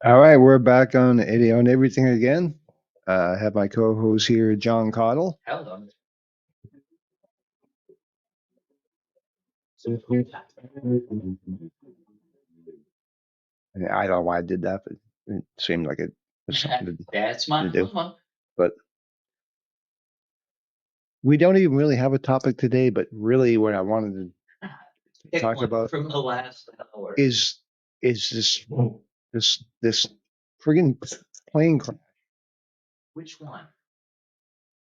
All right, we're back on Idiot on Everything again. I have my co-host here, John Cottle. Hello. I don't know why I did that, but it seemed like it was something That's my to do. mama. But we don't even really have a topic today. But really, what I wanted to Pick talk one about from the last hour. is this friggin' plane crash. Which one?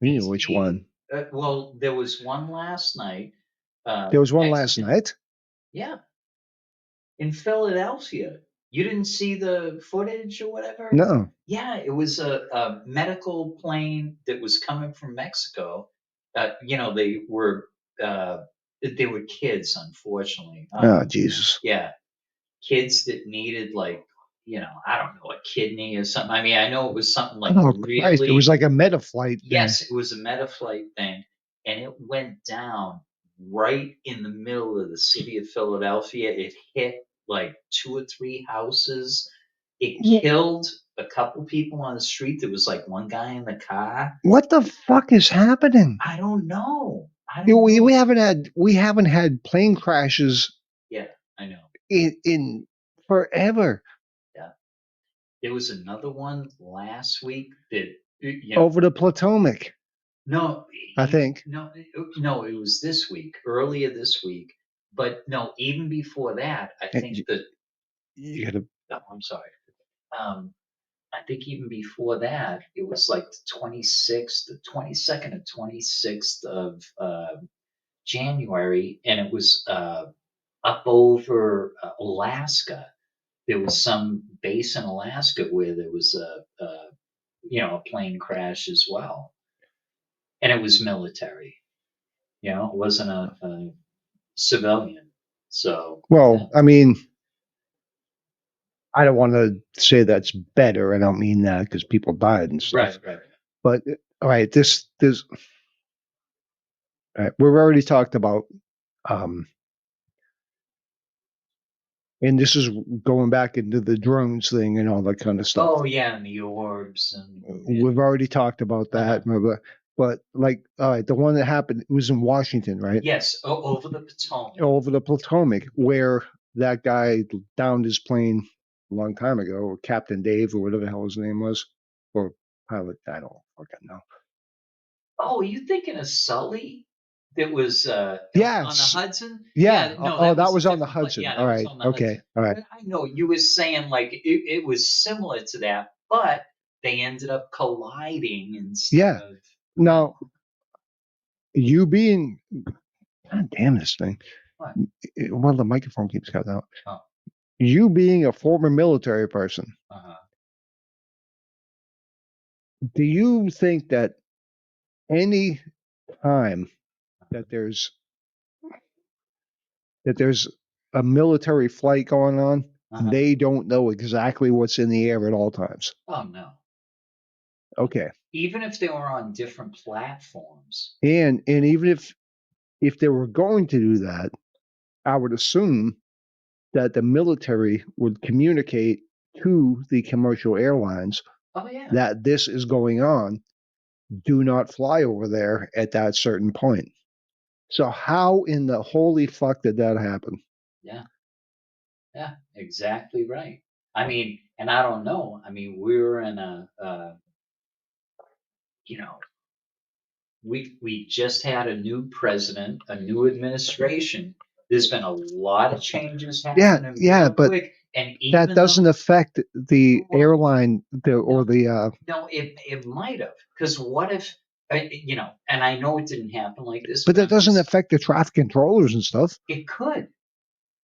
You know which one? Well, there was one last night. There was one last Mexican. night. Yeah, in Philadelphia. You didn't see the footage or whatever? No. Yeah, it was a medical plane that was coming from Mexico. Uh, they were kids, unfortunately. Oh Jesus. Yeah, kids that needed I don't know, a kidney or something. I mean, I know it was something like Oh Christ! It was really, like a meta flight thing. yes, it was a Metaflight thing, and it went down right in the middle of the city of Philadelphia. It hit like two or three houses. It killed a couple people on the street. There was like one guy in the car. What the fuck is happening? I don't know. I You know, don't know. we haven't had plane crashes Yeah, I know. in forever Yeah. There was another one last week that over the Potomac. no, I think. no, it was this week, earlier this week. But no, even before that, I And think that, you gotta. oh, I'm sorry. Um, I think even before that, it was like the 26th, the 22nd and 26th of January, and it was up over Alaska. There was some base in Alaska where there was a plane crash as well, and it was military. It wasn't a civilian. So yeah. Well, I mean, I don't want to say that's better. I don't mean that because people died and Right, stuff. right. But all right, this all right, we've already talked about, um, and this is going back into the drones thing and all that kind of stuff. Oh yeah, and the orbs and We've already talked about uh-huh. that. Blah, blah. But like, all right, the one that happened it was in Washington, right? Yes, over the Potomac. Over the Potomac, where that guy downed his plane a long time ago, or Captain Dave, or whatever the hell his name was, or pilot. I don't fucking know. Oh, are you thinking of Sully? That was on the Yes, Hudson? yeah. Yeah, no, Oh, that that was a was on the different plane. Hudson. Yeah, All that was right. on the Okay. Hudson. All right. But I know you were saying like it was similar to that, but they ended up colliding instead Yeah. of. Now, you being, God damn this thing. What? Well, the microphone keeps cutting out. Oh, You being a former military person, uh-huh. do you think that any time that there's a military flight going on, Uh-huh. they don't know exactly what's in the air at all times? Oh no. Okay. Even if they were on different platforms. And even if they were going to do that, I would assume that the military would communicate to the commercial airlines Oh yeah. that this is going on. Do not fly over there at that certain point. So how in the holy fuck did that happen? Yeah. Yeah. Exactly right. I mean, and I don't know. I mean, we're in you know, we just had a new president, a new administration. There's been a lot of changes Yeah, happening yeah, real but quick, and that even doesn't though, affect the well, airline or no, the. no, it might have, because what if, and I know it didn't happen like this, But but that I'm doesn't just, affect the traffic controllers and stuff. it could.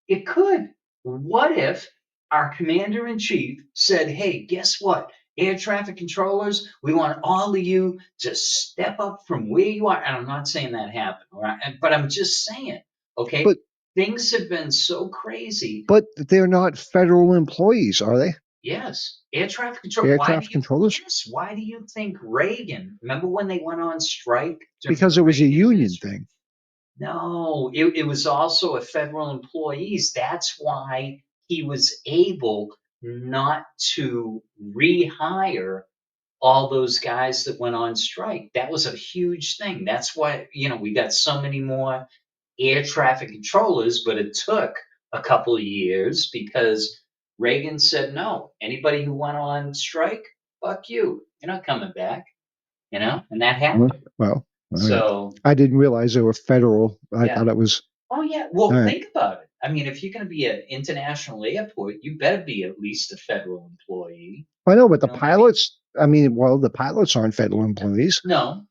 It could. What if our commander in chief said, hey, guess what? Air traffic controllers, we want all of you to step up from where you are. And I'm not saying that happened, all right? But I'm just saying, okay, But things have been so crazy. but they're not federal employees, are they? Yes, air traffic control. Air traffic controllers? Yes, why do you think Reagan, remember when they went on strike during Because the it was a Reagan union administration? thing. No, it was also a federal employees. That's why he was able not to rehire all those guys that went on strike. That was a huge thing. That's why, we got so many more air traffic controllers, but it took a couple of years because Reagan said no. Anybody who went on strike, fuck you. You're not coming back, and that happened. Well, So, I didn't realize they were federal. I yeah. thought it was. Oh, yeah. Well, All right. think about it. I mean, if you're going to be an international airport, you better be at least a federal employee. I know, but the You know what I mean? pilots. I mean, well, the pilots aren't federal employees. No,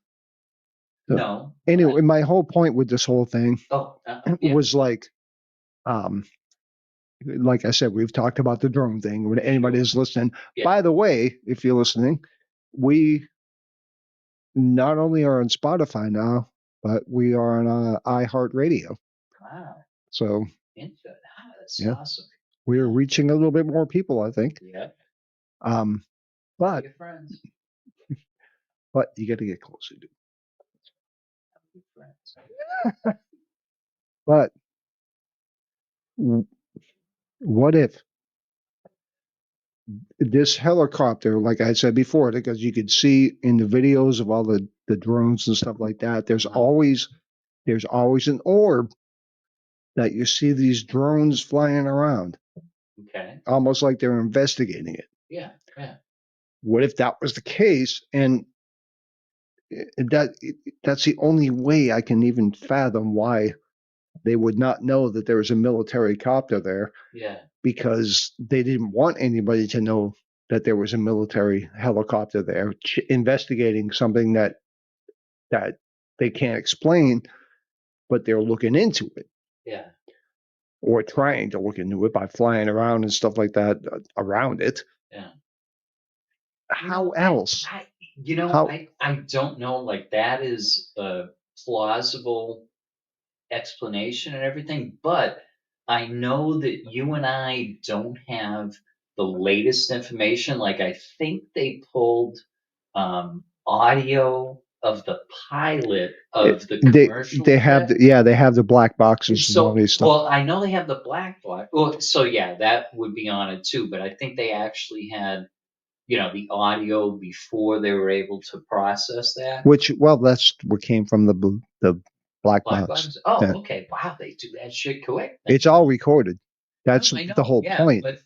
So, no. anyway, my whole point with this whole thing Yeah. was like I said, we've talked about the drone thing. When anybody is listening, Yeah. by the way, if you're listening, we not only are on Spotify now, but we are on iHeartRadio. Wow. So That's yeah, awesome. we're reaching a little bit more people, I think. Yeah. But Your friends. but you got to get closer, dude. Good friends. But what if this helicopter, like I said before, because you could see in the videos of all the drones and stuff like that, there's always an orb that you see these drones flying around. Okay. Almost like they're investigating it. Yeah. Yeah. What if that was the case? And that's the only way I can even fathom why they would not know that there was a military copter there. Yeah. Because they didn't want anybody to know that there was a military helicopter there investigating something that they can't explain, but they're looking into it. Yeah. Or trying to look into it by flying around and stuff like that around it. Yeah. How else? I don't know. Like, that is a plausible explanation and everything, but I know that you and I don't have the latest information. Like, I think they pulled audio of the pilot of the commercial They have jet. they have the black boxes and all So, these stuff. well, I know they have the black box. Well, so yeah, that would be on it too. But I think they actually had, the audio before they were able to process that. Which, well, that's what came from the black Black box. box. Oh, Yeah. okay. Wow, they do that shit quick. It's all recorded. That's I know, the whole yeah, point. but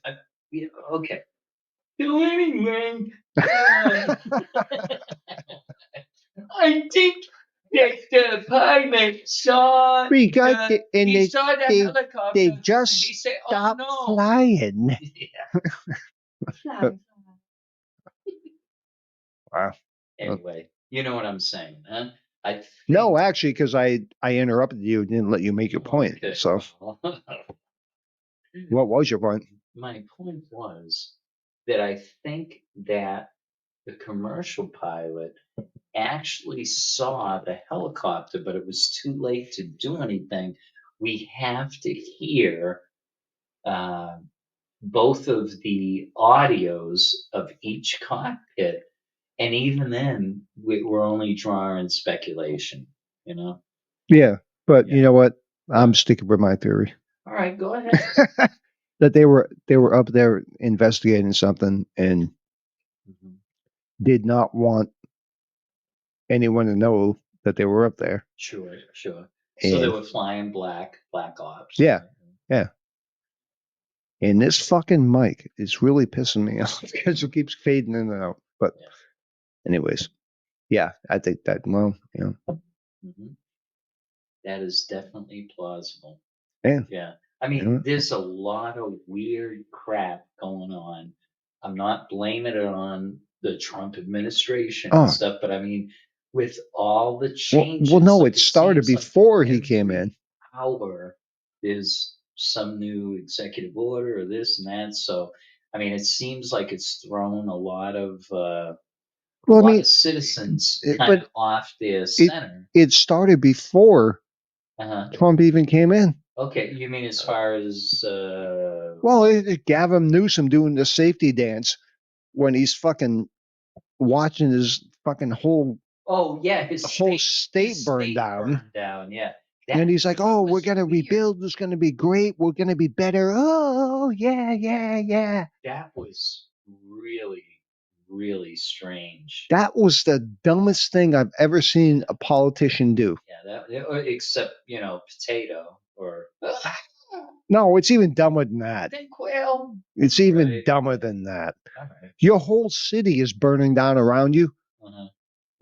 okay. So anyway, I think that the pilot saw We got he saw the helicopter. they just and he said, stopped "Oh no!" flying. Yeah. Wow. Anyway, you know what I'm saying, huh? I think, No, actually, because I interrupted you and didn't let you make your point. okay, So, well, what was your point? my point was that I think that the commercial pilot actually saw the helicopter, but it was too late to do anything. We have to hear both of the audios of each cockpit, and even then, we're only drawing speculation. Yeah, but Yeah. you know what? I'm sticking with my theory All right, go ahead. that they were up there investigating something and Mhm. did not want anyone to know that they were up there. Sure. So they And were flying black ops. yeah, yeah. And this fucking mic is really pissing me off because it keeps fading in and out. But anyways, yeah, I think that, well, Mhm. That is definitely plausible. yeah. Yeah. I mean, there's a lot of weird crap going on. I'm not blaming it on the Trump administration and stuff, but I mean, with all the changes. Well, no, like, it started seems like before he came in. hour there's some new executive order or this and that. So, I mean, it seems like it's thrown a lot of citizens kind of off their center. It started before Trump even came in. Okay, you mean as far as well, Gavin Newsom doing the safety dance when he's fucking watching his fucking whole his whole state burn down. Yeah. And he's like, "Oh, we're was gonna weird. rebuild. It's gonna be great. We're gonna be better. Oh, yeah, yeah, yeah." That was really, really strange. That was the dumbest thing I've ever seen a politician do. Yeah, except potato or No, it's even dumber than that. then quail. It's All even right, dumber than that. all right. Your whole city is burning down around you, Uh-huh.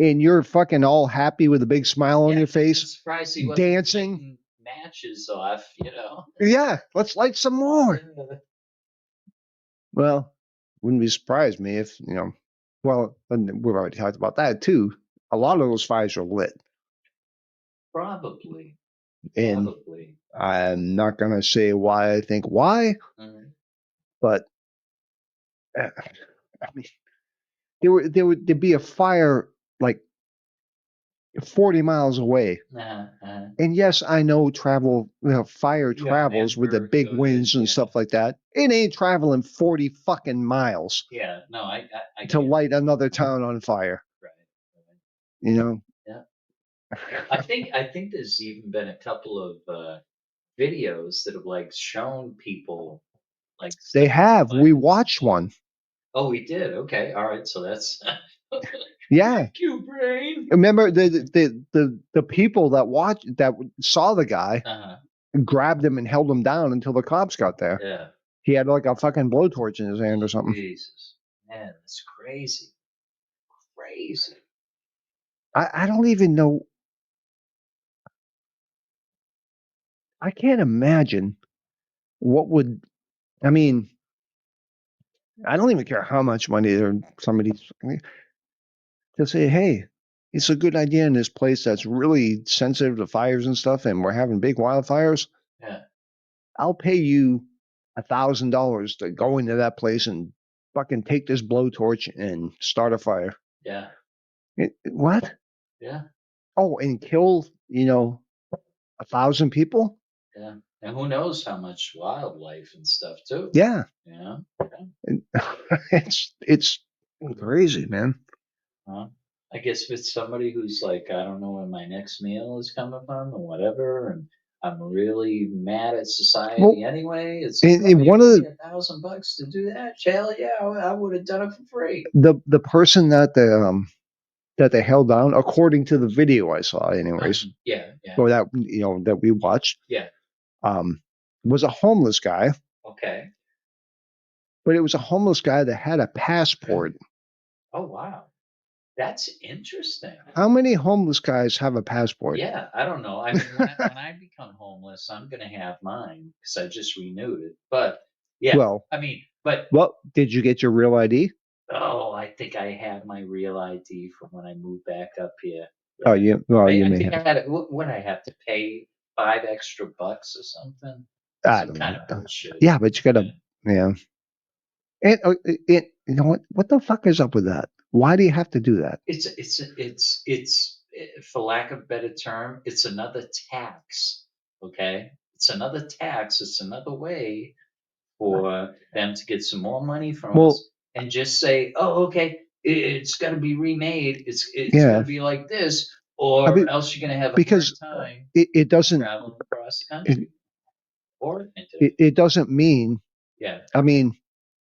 and you're fucking all happy with a big smile on Yeah, your I'm face, surprised he wasn't dancing. lighting matches off. Yeah, let's light some more. Yeah. Well, wouldn't be surprised me if, well, and we've already talked about that too. A lot of those fires are lit. Probably, And probably. I'm not going to say why I think why, Mhm. but I mean, there'd be a fire like 40 miles away. Uh-huh, uh-huh. And yes, I know fire Yeah, travels with the Amber big goes winds in, and stuff like that. It ain't traveling 40 fucking miles yeah. No, I to get it. light another town on fire, Right, right. you know? Yeah. I think there's even been a couple of videos that have like shown people like They setting have. fire. We watched one. Oh, we did. Okay, all right. So that's Yeah. thank you, brain. Remember the people that saw the guy Uh-huh. grabbed him and held him down until the cops got there. Yeah. He had like a fucking blowtorch in his hand or something. Jesus, man, that's crazy, crazy. I don't even know. I can't imagine what would. I mean, I don't even care how much money somebody's to say, hey, it's a good idea in this place that's really sensitive to fires and stuff, and we're having big wildfires. Yeah. I'll pay you $1,000 to go into that place and fucking take this blowtorch and start a fire. Yeah. What? Yeah. Oh, and kill 1,000 people? Yeah. And who knows how much wildlife and stuff too. Yeah, Yeah. and it's crazy, man. Huh? I guess if it's somebody who's like, I don't know where my next meal is coming from or whatever, and I'm really mad at society Well, anyway, it's like, and oh, you one give of me $1,000 to do that? Hell yeah, I would have done it for free. the person that they held down, according to the video I saw, anyways, Yeah, yeah, or that we watched, yeah. um, was a homeless guy, Okay. but it was a homeless guy that had a passport. Oh wow, that's interesting. How many homeless guys have a passport? Yeah, I don't know. I mean, when I become homeless, I'm gonna have mine because I just renewed it. But yeah, Well, I mean, but did you get your real ID? oh, I think I had my real ID from when I moved back up here. Oh, Yeah, you I may think I have. had it. What I have to pay $5 extra or something? I Some don't kind know. of bullshit. Yeah, but you gotta, Yeah. yeah. And you know what? What the fuck is up with that? Why do you have to do that? It's for lack of a better term, it's another tax. Okay, it's another tax. It's another way for them to get some more money from Well, us and just say, oh, okay, it's got to be remade. It's got yeah. to be like this, I or mean, else you're going to have a hard because time it doesn't traveling across the it, country or into. it doesn't mean. Yeah, I mean,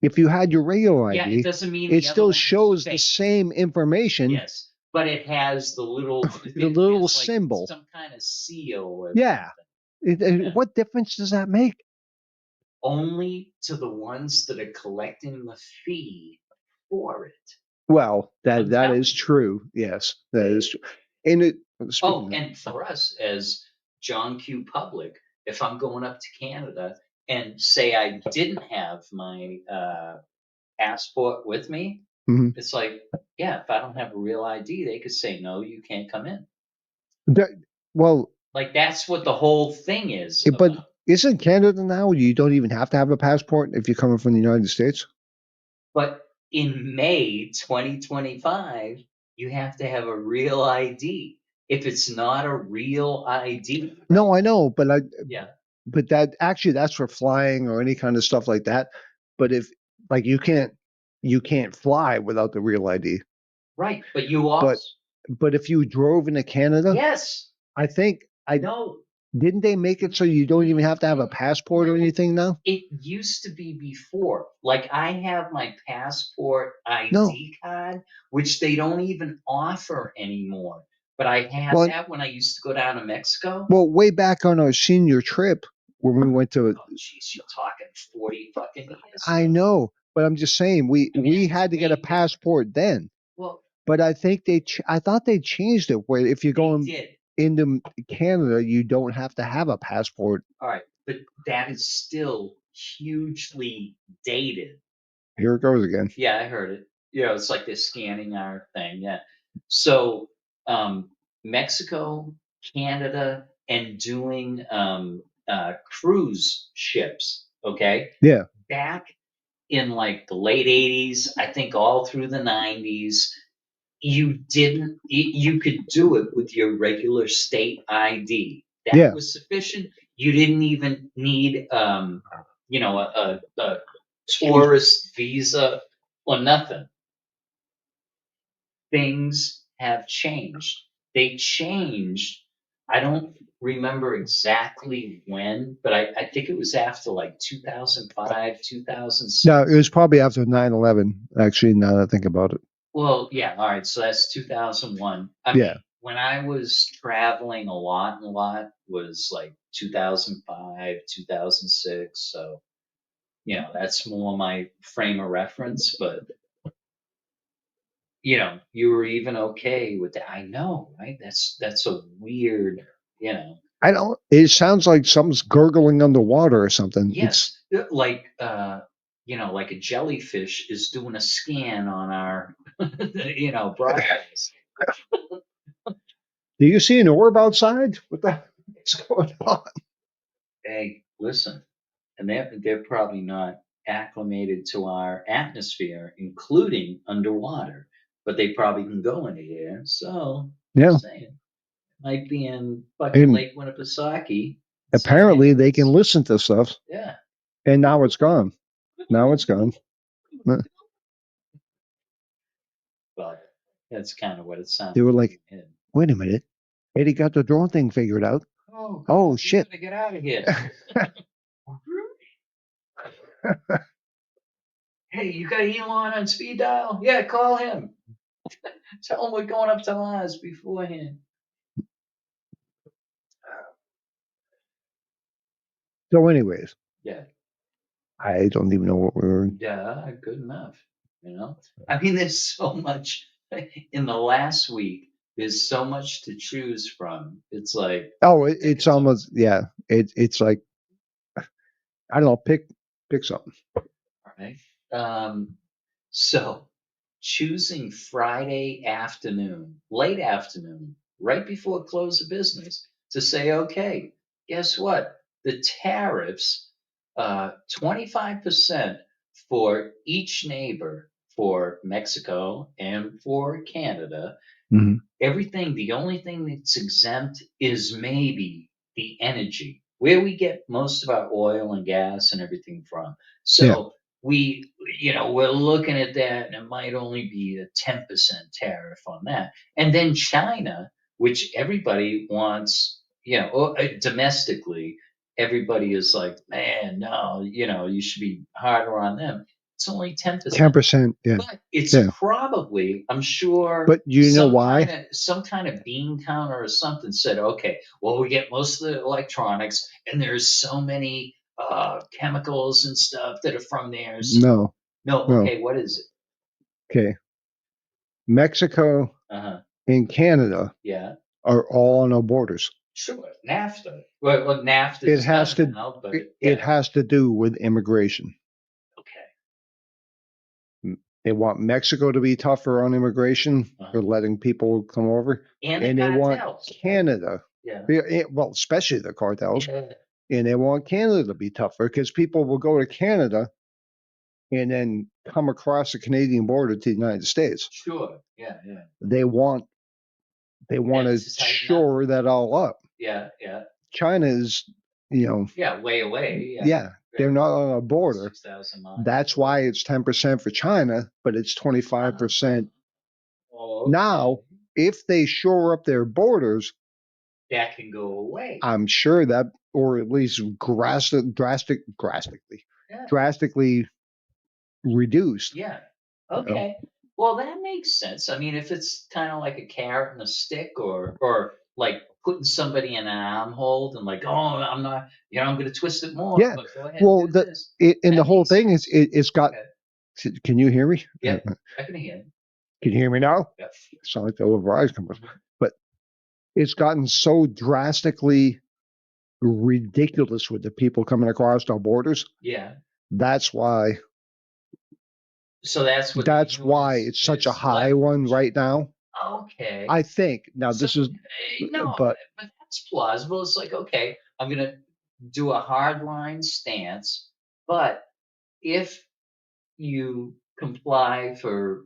if you had your regular yeah. It ID, doesn't mean it the other still one is shows the fake. same information, Yes, but it has the little. the little It's like symbol. some kind of seal or Yeah. something. Yeah. What difference does that make? Only to the ones that are collecting the fee for it. Well, that I'm that telling is you. true. Yes, that is true. And Oh, speaking of, and for us as John Q. Public, if I'm going up to Canada and say I didn't have my passport with me, mhm. it's like, yeah, if I don't have a real ID, they could say, no, you can't come in. That- well, Like, that's what the whole thing is but about. isn't Canada now? You don't even have to have a passport if you're coming from the United States. But in May 2025, you have to have a real ID. If it's not a real ID, No, I know, yeah, but that's for flying or any kind of stuff like that. But if like you can't fly without the real ID. right. But you But also, but if you drove into Canada, yes, I think I no, Didn't they make it so you don't even have to have a passport or anything now? It used to be before. Like I have my passport No. ID card, which they don't even offer anymore. But I had Well, that when I used to go down to Mexico. well, way back on our senior trip when we went to, Oh, jeez, you're talking 40 fucking years I ago. know, but I'm just saying I mean, we it was had to get a way different. passport then. Well, But I think I thought they changed it where if you're they going did. into Canada, you don't have to have a passport. All right, but that is still hugely dated. Here it goes again. Yeah, I heard it. You know, it's like they're scanning our thing. Yeah. So, Mexico, Canada, and doing cruise ships. Okay. Yeah. Back in like the late 80s, I think all through the 90s, you could do it with your regular state ID. That Yeah. was sufficient. You didn't even need, a tourist visa or nothing. Things have changed. They changed. I don't remember exactly when, but I think it was after like 2005, 2006. No, it was probably after 9/11. Actually, now that I think about it. Well, yeah, all right. So that's 2001. I Yeah. mean, when I was traveling a lot was like 2005, 2006. So, that's more my frame of reference. But, you were even okay with that. I know, right? That's a weird, you know. I don't. It sounds like something's gurgling underwater or something. It's Yes, like a jellyfish is doing a scan on our, broadcast. Do you see an orb outside? What the heck's going on? Hey, listen, and they're probably not acclimated to our atmosphere, including underwater, but they probably can go into here. So, Yeah. just saying, might be in fucking And Lake Winnipesaukee saying apparently they can anyways. listen to stuff. Yeah. And now it's gone. Now it's gone. But that's kind of what it sounds They were like like, in my head. wait a minute. Eddie got the drone thing figured out. Oh, Oh, God, we shit. gotta get out of here. Hey, you got Elon on speed dial? Yeah, call him. Tell him we're going up to Mars beforehand. So, anyways, Yeah, I don't even know what we were. yeah, good enough. I mean, there's so much in the last week. There's so much to choose from. It's like, Oh, pick it's it up. almost, yeah. It's like, I don't know, pick something. All right. So choosing Friday afternoon, late afternoon, right before close of business to say, okay, guess what? The tariffs, 25% for each neighbor for Mexico and for Canada. Hmm. Everything, the only thing that's exempt is maybe the energy, where we get most of our oil and gas and everything from. Yeah. So we're looking at that, and it might only be a 10% tariff on that. And then China, which everybody wants, domestically, everybody is like, man, no, you should be harder on them. It's only 10%. 10%. Yeah. But it's Yeah. probably, I'm sure, But you know why? some kind of bean counter or something said, okay, well, we get most of the electronics, and there's so many chemicals and stuff that are from there. So, No. no, No. okay, what is it? Okay. Mexico Uh-huh. and Canada Yeah, are all on our borders. sure. NAFTA. Well, NAFTA It is has done to. now, but It yeah, has to do with immigration. okay. They want Mexico to be tougher on immigration Uh-huh. for letting people come over, And the and they want cartels. Canada, Yeah. well, especially the cartels, Yeah. and they want Canada to be tougher because people will go to Canada and then come across the Canadian border to the United States. Sure. Yeah, yeah. They want Yeah, to to tighten up. shore that all up. Yeah, yeah. China is, Yeah, way away. Yeah. yeah, they're not on our border. 6,000 miles. That's why it's 10% for China, but it's 25%. Oh, okay. Now, if they shore up their borders, that can go away. I'm sure that, or at least Yeah. drastically reduced. Yeah. you know? Okay. Well, that makes sense. I mean, if it's kind of like a carrot and a stick, or like putting somebody in an arm hold and like, oh, I'm not, I'm going to twist it more, Yeah. but go ahead and Well, do this. and the That whole makes thing sense. is it's got. Okay. Can you hear me? Yep. I can hear. Can you hear me now? Yep. Sound like the old Verizon commercial. But it's gotten so drastically ridiculous with the people coming across our borders. Yeah. That's why. So that's what That's the why U.S. it's such a is high one leveraging. right now. Okay. I think now So this is, no, but but that's plausible. It's like, okay, I'm gonna do a hardline stance, but if you comply for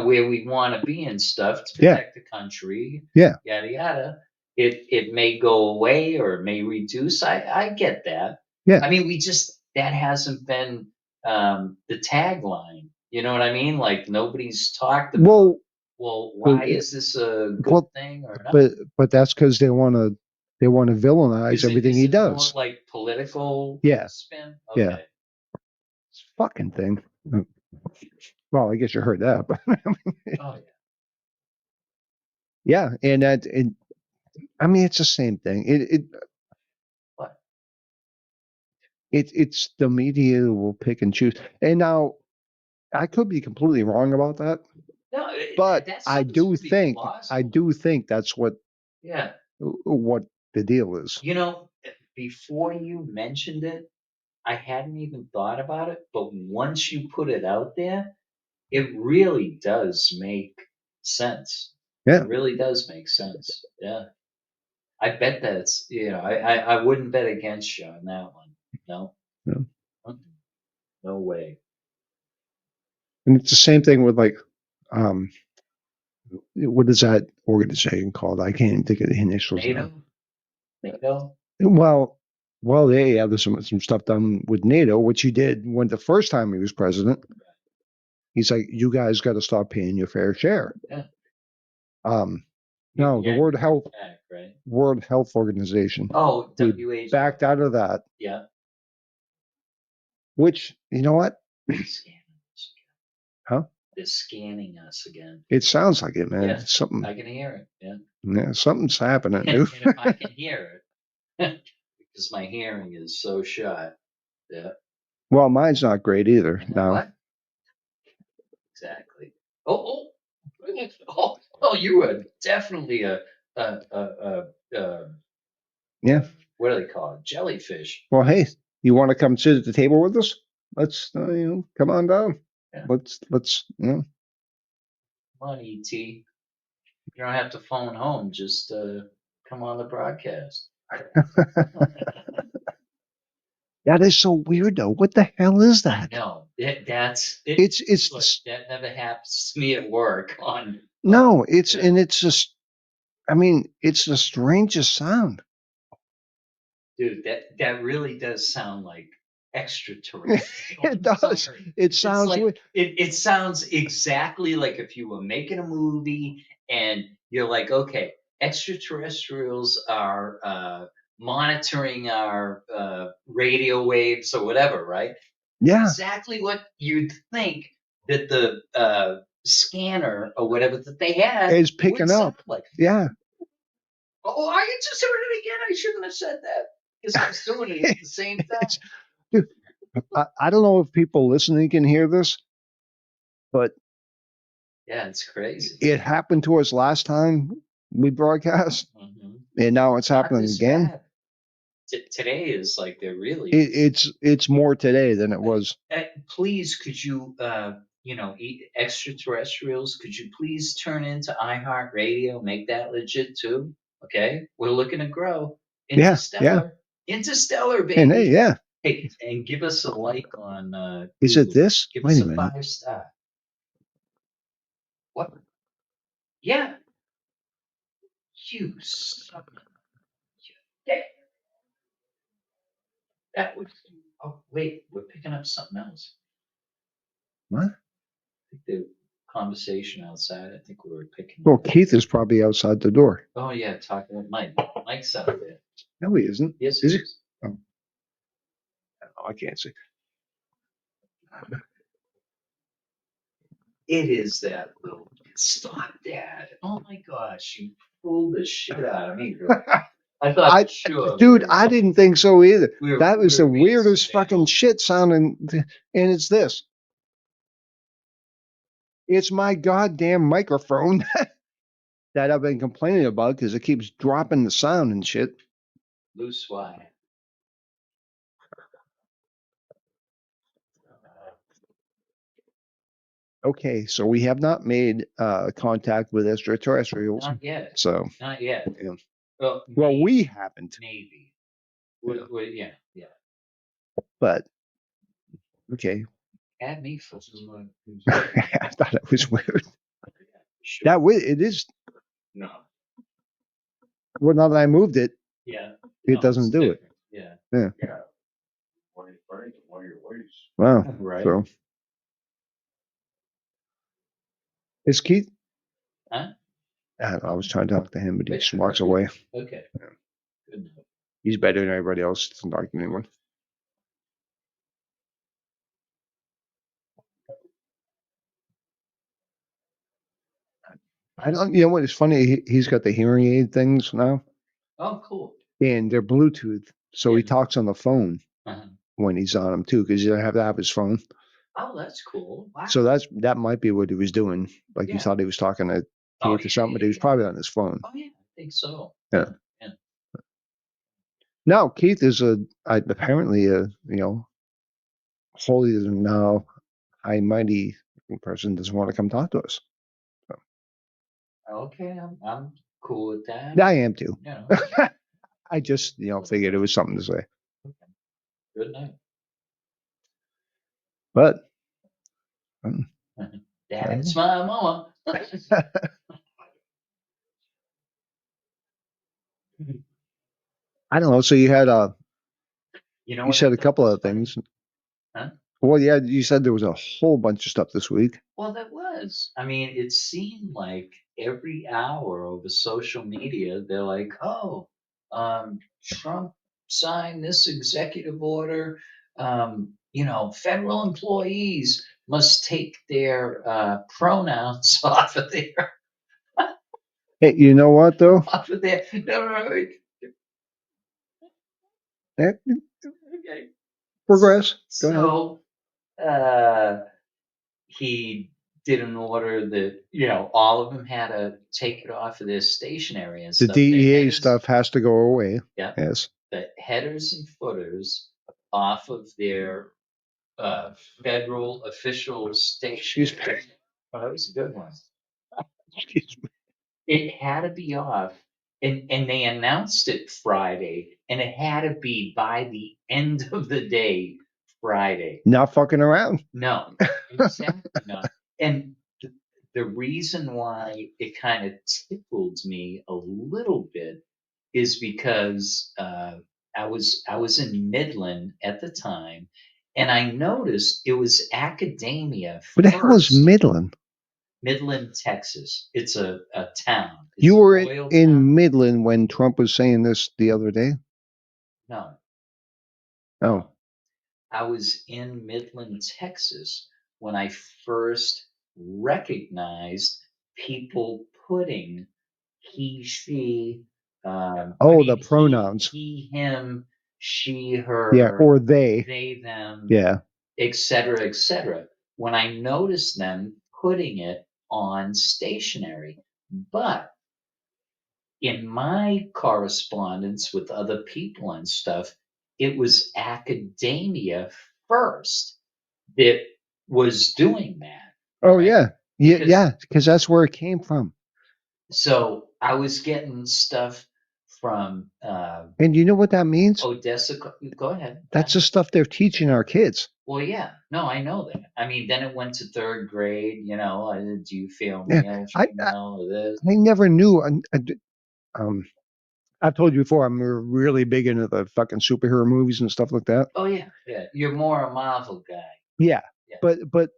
where we want to be and stuff to yeah, protect the country, yeah, yada yada, it may go away or it may reduce. I get that. yeah. I mean, that hasn't been the tagline. You know what I mean? Like nobody's talked about. Well, Well, well, why is this a good well, thing or not? but that's because they want to villainize everything Is he it more does. like political Yeah, spin? yeah. Okay. It's a fucking thing. Well, I guess you heard that, but Oh yeah, and I mean it's the same thing. what? It's the media will pick and choose. And now I could be completely wrong about that, No, but that sounds pretty I plausible. do think that's Yeah. what the deal is. Before you mentioned it, I hadn't even thought about it, but once you put it out there, it really does make sense. It Yeah. really does make sense. Yeah. I bet I wouldn't bet against you on that one. No. Yeah. Mm-mm. No way. And it's the same thing with like um what is that organization called? I can't even think of the initials now. NATO? NATO? Well, yeah, there's some stuff done with NATO, which he did when the first time he was president. He's like, you guys got to stop paying your fair share. Yeah. Um, You no, the had back, right? World Health Organization, Oh, we WHO. backed out of that. Yeah. Which you know what? Scanning us again. Huh? They're scanning us again. It sounds like it, man. Yeah. Something, I can hear it. yeah, something's happening, Yeah. dude. And if I can hear it, because my hearing is so shot. Yeah. Well, mine's not great either. And then Now, what? Exactly. Oh, oh, you are definitely a yeah. what do they call it? Jellyfish. Well, hey, you want to come sit at the table with us? Let's, come on down. Yeah. Let's, Come on, ET. You don't have to phone home. Just come on the broadcast. That is so weird, though. What the hell is I that? know. That's it. It's Look, that never happens to me at work. no, it's Yeah. and it's just. I mean, it's the strangest sound. Dude, that really does sound like extraterrestrial. It I'm does. sorry. It It's sounds like weird. it sounds exactly like if you were making a movie and you're like, okay, extraterrestrials are monitoring our radio waves or whatever, right? Yeah, Exactly what you'd think that the scanner or whatever that they had it's would picking sound up. like. Yeah. Oh, I just heard it again. I shouldn't have said that because I was doing it at the same time. It's, dude, I don't know if people listening can hear this, but Yeah, it's crazy. it happened to us last time we broadcast, Hmm. and now it's Not happening this again. bad. Today is like they're really. It's more today than it was. Please, could you, extraterrestrials? Could you please turn into iHeartRadio? Make that legit too. Okay, we're looking to grow. Yeah, yeah. Interstellar, And hey, baby. yeah. Hey, and give us a like on Is it Google. this? Give Wait us a a minute. 5-star. What? Yeah, you son of a- That was. Oh, wait, we're picking up something else. What? I think conversation outside. I think we were picking. Well, Keith is probably outside the door. Oh yeah, talking with Mike. Mike's out there. No, he isn't. Yes, Is he he? is. Oh, I can't see. It is that little stop, Dad. Oh my gosh, you fooled the shit out of me. Girl. I thought for sure. Dude, I didn't think so either. That was the being weirdest surveilled. fucking shit sounding. And it's this. It's my goddamn microphone that I've been complaining about because it keeps dropping the sound and shit. Loose wire. Okay, so we have not made contact with extraterrestrials. Not yet. So, Not yet. yeah. Well, Well, we haven't, maybe. Yeah. Yeah, yeah. but okay. Add me for I thought it was weird. sure. That it is. No. Well, now that I moved it, Yeah. it No, doesn't it's do it. different. Yeah. Yeah. Yeah. One of your friends, one of your ways. Wow. Right. So, is Keith? Huh? I was trying to talk to him, but he Wait, just walks okay. away. Okay. Yeah. Good enough. He's better than everybody else. Doesn't talk to anyone. I don't. You know what? It's funny. He's got the hearing aid things now, Oh, cool. and they're Bluetooth, so he Yeah. talks on the phone Uh-huh. when he's on them too, because he doesn't have to have his phone. Oh, that's cool. Wow. So that might be what he was doing. Like he Yeah. thought he was talking to Oh, Keith or something, but he was probably on his phone. Oh yeah, I think so. Yeah. Now Keith is apparently a holier than thou, high mighty person doesn't want to come talk to us. Okay, I'm cool with that. I am too. You know, I just figured it was something to say. good night. But That's my mama. I don't know. So you had You know you what I said a thought couple was of funny? things. Huh? Well, yeah, you said there was a whole bunch of stuff this week. Well, that was. I mean, it seemed like every hour over social media, they're like, "Oh, Trump signed this executive order. Federal employees must take their pronouns off of their Hey, you know what though? off of their." No, wait. Eh, Okay. Progress. Go ahead. So, he did an order that all of them had to take it off of their stationery and The stuff. DEA stuff has to go away. Yeah. Yes. The headers and footers off of their federal official station. Excuse me. Oh, that was a good one. Excuse me. It had to be off, and they announced it Friday, and it had to be by the end of the day Friday. Not fucking around. No, exactly not. And the reason why it kind of tickled me a little bit is because I was in Midland at the time, and I noticed it was academia. What the hell is first. Midland? Midland, Texas. It's a town. It's You a were oil in town. Midland when Trump was saying this the other day. No, Oh, I was in Midland, Texas when I first recognized people putting he, she. the pronouns. He, him, she, her. Yeah, or they. They, them. Yeah. Etc. Etc. When I noticed them putting it on stationery, but in my correspondence with other people and stuff, it was academia first that was doing that. Oh right? yeah. Because- Because that's where it came from. So I was getting stuff from And you know what that means? Odessa. Go ahead. That's the stuff they're teaching our kids. Well, yeah. No, I know that. I mean, then it went to third grade. Do you feel Yeah, male, I- female, or this? I never knew. I've told you before. I'm really big into the fucking superhero movies and stuff like that. Oh yeah, yeah. You're more a Marvel guy. Yeah, Yeah. but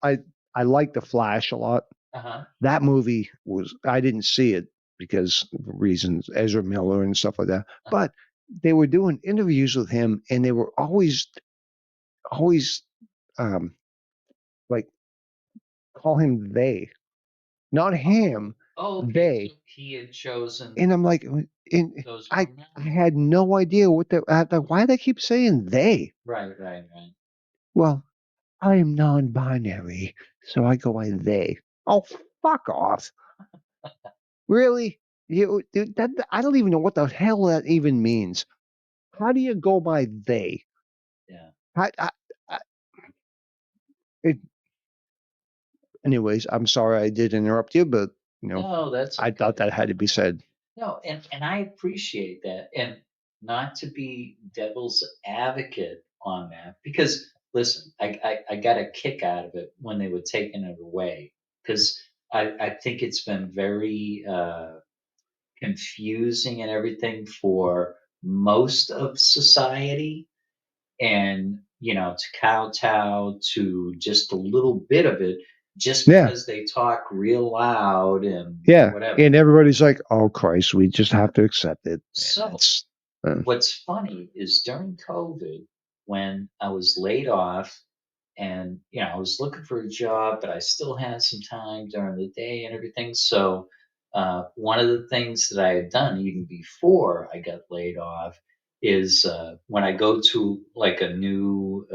I I like The Flash a lot. Uh-huh. That movie was, I didn't see it because of reasons, Ezra Miller and stuff like that. But they were doing interviews with him, and they were always um, like call him they, not him, Oh, okay. they. So he had chosen And I'm like, and those I pronouns. had no idea what why they keep saying they. Right. Well, I'm non-binary, so I go by they. Oh, fuck off! Really? Dude, that I don't even know what the hell that even means. How do you go by they? Yeah. I, it, anyways, I'm sorry I did interrupt you, but No, that's I thought okay. that had to be said. No, and I appreciate that. And not to be devil's advocate on that, because listen, I got a kick out of it when they were taking it away, because I think it's been very confusing and everything for most of society, and to kowtow to just a little bit of it just Yeah, because they talk real loud and yeah, whatever. and everybody's like, "Oh Christ, we just have to accept it." And So that's what's funny is during COVID, when I was laid off and I was looking for a job, but I still had some time during the day and everything. So one of the things that I had done even before I got laid off is when I go to like a new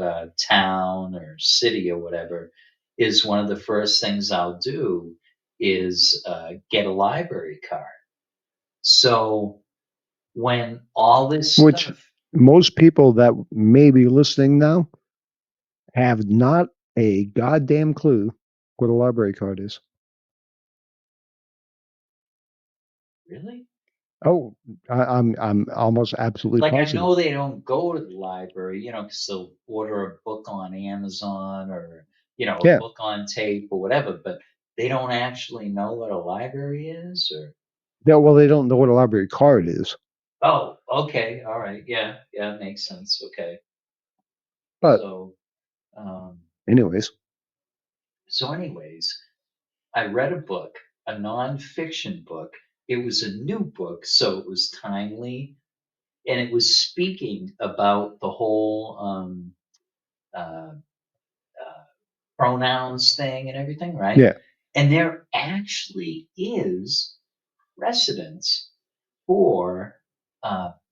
town or city or whatever, is one of the first things I'll do is get a library card. So when all this which stuff, most people that may be listening now have not a goddamn clue what a library card is. really? Oh, I'm almost absolutely Like, I positive. know they don't go to the library, 'cause they'll order a book on Amazon or, a Yeah, book on tape or whatever, but they don't actually know what a library is, or? well, they don't know what a library card is, Oh, okay, all right, yeah, yeah, makes sense, okay. but So, um, anyways, anyways, I read a book, a nonfiction book. It was a new book, so it was timely, and it was speaking about the whole uh, pronouns thing and everything, right? yeah. And there actually is precedence for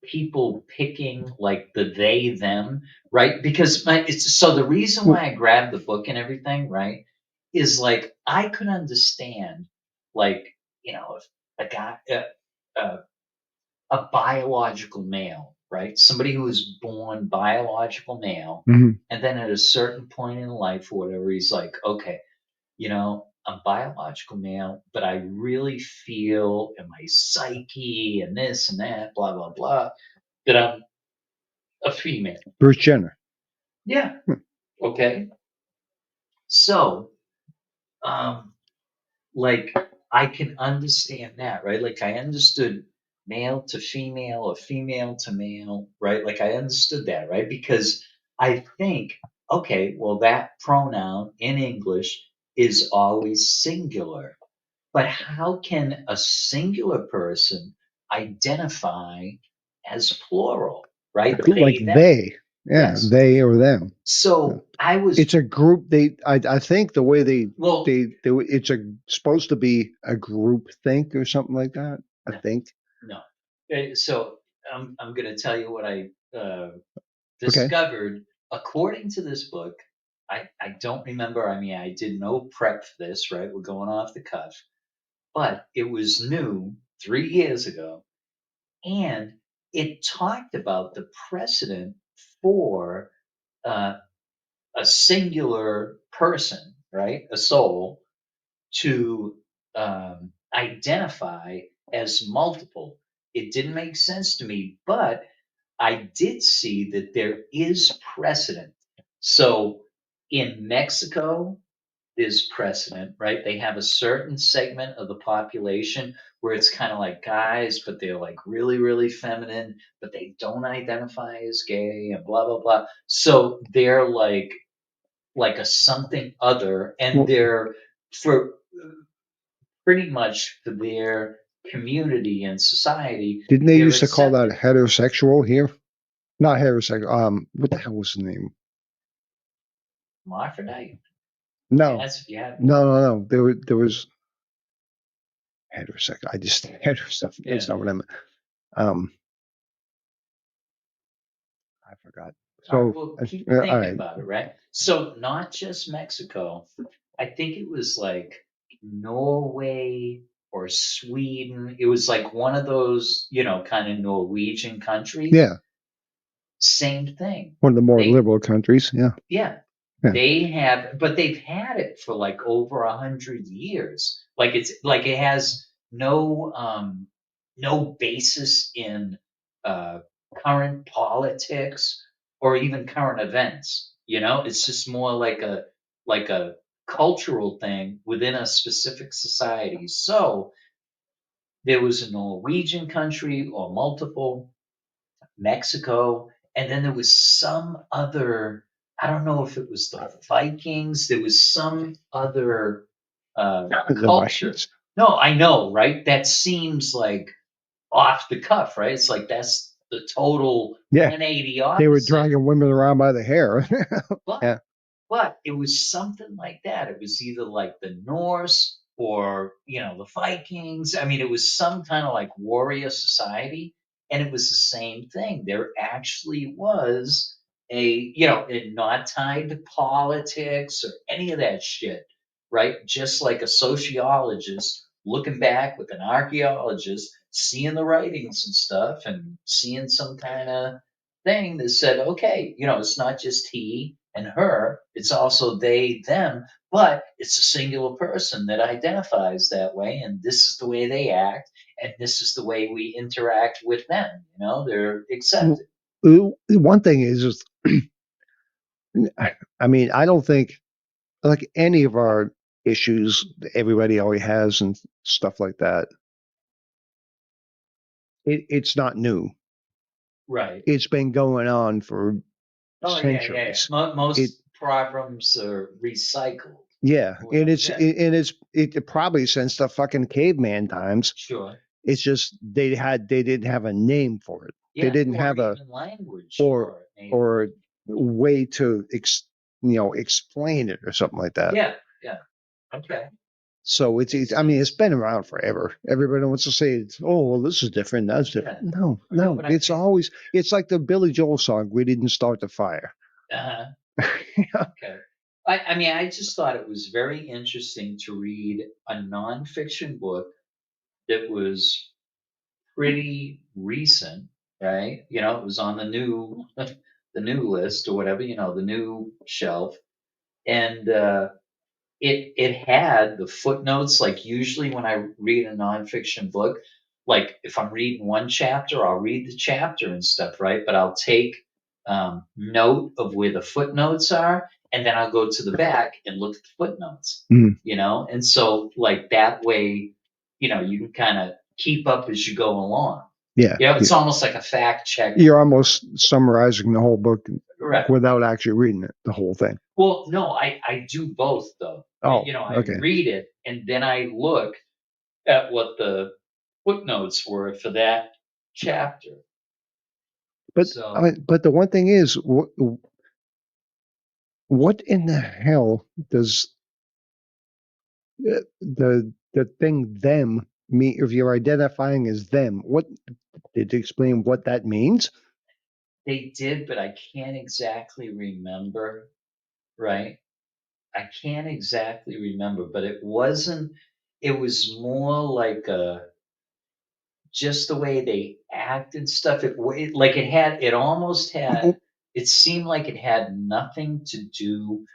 people picking like the they them, right? Because it's so the reason Well, why I grabbed the book and everything, right, is like I could understand, like if a guy, uh, a biological male, right? Somebody who was born biological male, mhm. and then at a certain point in life or whatever, he's like, okay, I'm biological male, but I really feel in my psyche and this and that, blah, blah, blah, that I'm a female. Bruce Jenner. Yeah. Hmm. Okay. So, um, like, I can understand that, right? Like, I understood male to female or female to male, right? Like, I understood that, right? Because I think, okay, well, that pronoun in English is always singular. But how can a singular person identify as plural, right? Like They, them. they, yeah, Yes. they or them. Yeah. So I was, It's a group. I think the way well, it's supposed to be a group think or something like that. I no, think. no. So I'm going to tell you what I Okay. discovered. According to this book, I don't remember. I mean, I did no prep for this, right? We're going off the cuff, but it was new 3 years ago. And it talked about the precedent for uh, a singular person, right? A soul to identify as multiple. It didn't make sense to me, but I did see that there is precedent. So in Mexico, there's precedent, right? They have a certain segment of the population where it's kind of like guys, but they're like really, really feminine, but they don't identify as gay and blah, blah, blah. So they're like like a something other, and Well- they're for pretty much for their community and society. Didn't they they're used to call that accepted. heterosexual here? Not heterosexual. What the hell was the name? Hermaphrodite. No, That's yeah. no. There was heterosexual. I just heterosexual. That's Yeah. not what I meant. I forgot. All right, So, well, keep all thinking right. about it, right? So not just Mexico. I think it was like Norway or Sweden. It was like one of those, kind of Norwegian countries. Yeah, Same thing. one of the more They- liberal countries. Yeah. Yeah. Yeah. They have, but they've had it for like over 100 years. Like it has no basis in current politics or even current events. It's just more like a cultural thing within a specific society. So there was a Norwegian country or multiple, Mexico, and then there was some other. I don't know if it was the Vikings. There was some other The culture. Russians. No, I know, right? That seems like off the cuff, right? It's like that's the total Yeah. 180 opposite. They were dragging women around by the hair. But, Yeah. but it was something like that. It was either like the Norse or, the Vikings. I mean, it was some kind of like warrior society. And it was the same thing. There actually was and not tied to politics or any of that shit, right? Just like a sociologist looking back with an archaeologist, seeing the writings and stuff and seeing some kind of thing that said, okay, it's not just he and her, it's also they, them, but it's a singular person that identifies that way, and this is the way they act, and this is the way we interact with them. They're accepted. One thing is I mean, I don't think like any of our issues that everybody always has and stuff like that. It's not new. Right. It's been going on for Oh, centuries. yeah. Most It- problems are recycled. Yeah, and Yeah. it probably since the fucking caveman times. Sure. It's just they didn't have a name for it. Yeah. They didn't or have a even language or- for it, maybe. or way to explain it or something like that. Yeah. Okay. So it's I mean it's been around forever. Everybody wants to say it's well this is different, that's different. No, but I it's think- always it's like the Billy Joel song. We didn't start the fire. Uh-huh. Okay. I mean, I just thought it was very interesting to read a nonfiction book that was pretty recent, right? It was on the new list or whatever, the new shelf, and it had the footnotes. Like usually when I read a nonfiction book, like if I'm reading one chapter, I'll read the chapter and stuff, right? But I'll take note of where the footnotes are, and then I'll go to the back and look at the footnotes. Mhm. And so like that way, you can kind of keep up as you go along. Yeah. It's almost like a fact check. You're almost summarizing the whole book Right. without actually reading it, the whole thing. Well, no, I do both though. Oh, I okay. read it and then I look at what the footnotes were for that chapter. But So- I mean, but the one thing is, what in the hell does the thing them mean? If you're identifying as them, what did you explain what that means? They did, but I can't exactly remember. Right? I can't exactly remember, but it wasn't. It was more like just the way they acted stuff. Like it had. It almost had. It seemed like it had nothing to do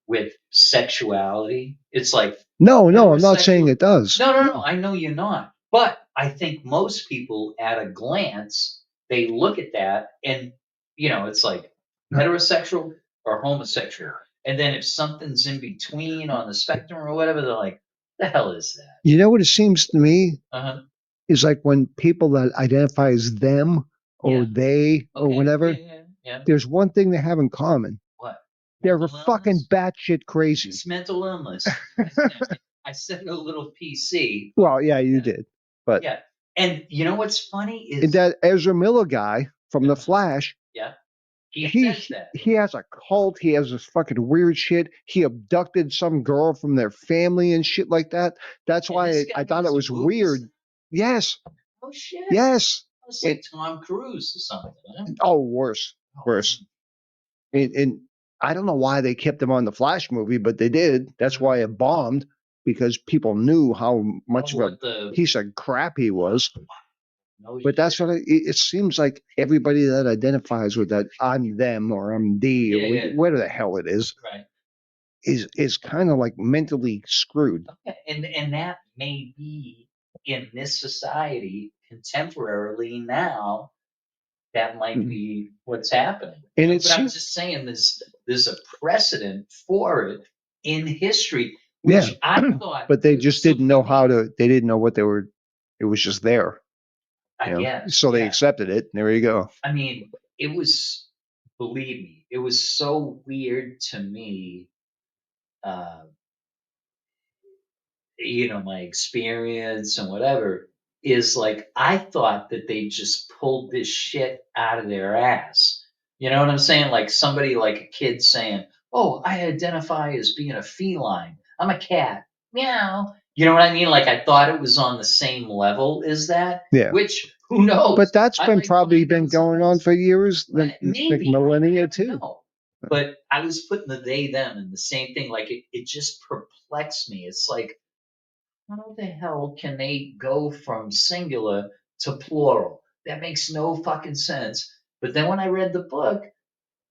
with sexuality. It's like No, I'm not Heterosexual- saying it does. no. I know you're not, but I think most people, at a glance, they look at that and it's like heterosexual or homosexual, and then if something's in between on the spectrum or whatever, they're like, "The hell is that?" You know what it seems to me Uh-huh. is like when people that identify as them or Yeah. they or Okay. whatever, Yeah. there's one thing they have in common. What? They're mental fucking illness. batshit crazy. It's mental illness. I said a little PC. Well, yeah, you Yeah. did. But Yeah. And you know what's funny and is, that Ezra Miller guy from The Uh-huh. Flash, yeah, he he says that. he has a cult. He has this fucking weird shit. He abducted some girl from their family and shit like that. That's And why this I guy thought it makes was movies? weird. Yes, Oh shit. yes. It's like Tom Cruise or something. Huh? Oh, worse, Oh, worse. And I don't know why they kept him on the Flash movie, but they did. That's why it bombed, because people knew how much of a what the piece of crap he was. no But that's shit. what it seems like. Everybody that identifies with that I'm them or I'm D or Yeah. whatever the hell it Right. is kind of like mentally screwed. Okay. And that may be in this society contemporarily now. That might Mhm. be what's happening. And it But I'm seems, just saying there's a precedent for it in history, yeah, which I thought but they was just so didn't know how unique. to. They didn't know what they were. It was just there, I you know. guess. So they Yeah. accepted it. There you go. I mean, it was, believe me, it was so weird to me. Uh, my experience and whatever is like, I thought that they just pulled this shit out of their ass. You know what I'm saying? Like somebody, like a kid saying, "Oh, I identify as being a feline. I'm a cat. Meow." You know what I mean? Like I thought it was on the same level as that, Yeah, which who knows? but that's I been might probably find been out going something on else. for years, like Maybe. I millennia don't too. know. But I was putting the they them and the same thing. Like it just perplexed me. It's like, how the hell can they go from singular to plural? That makes no fucking sense. But then when I read the book,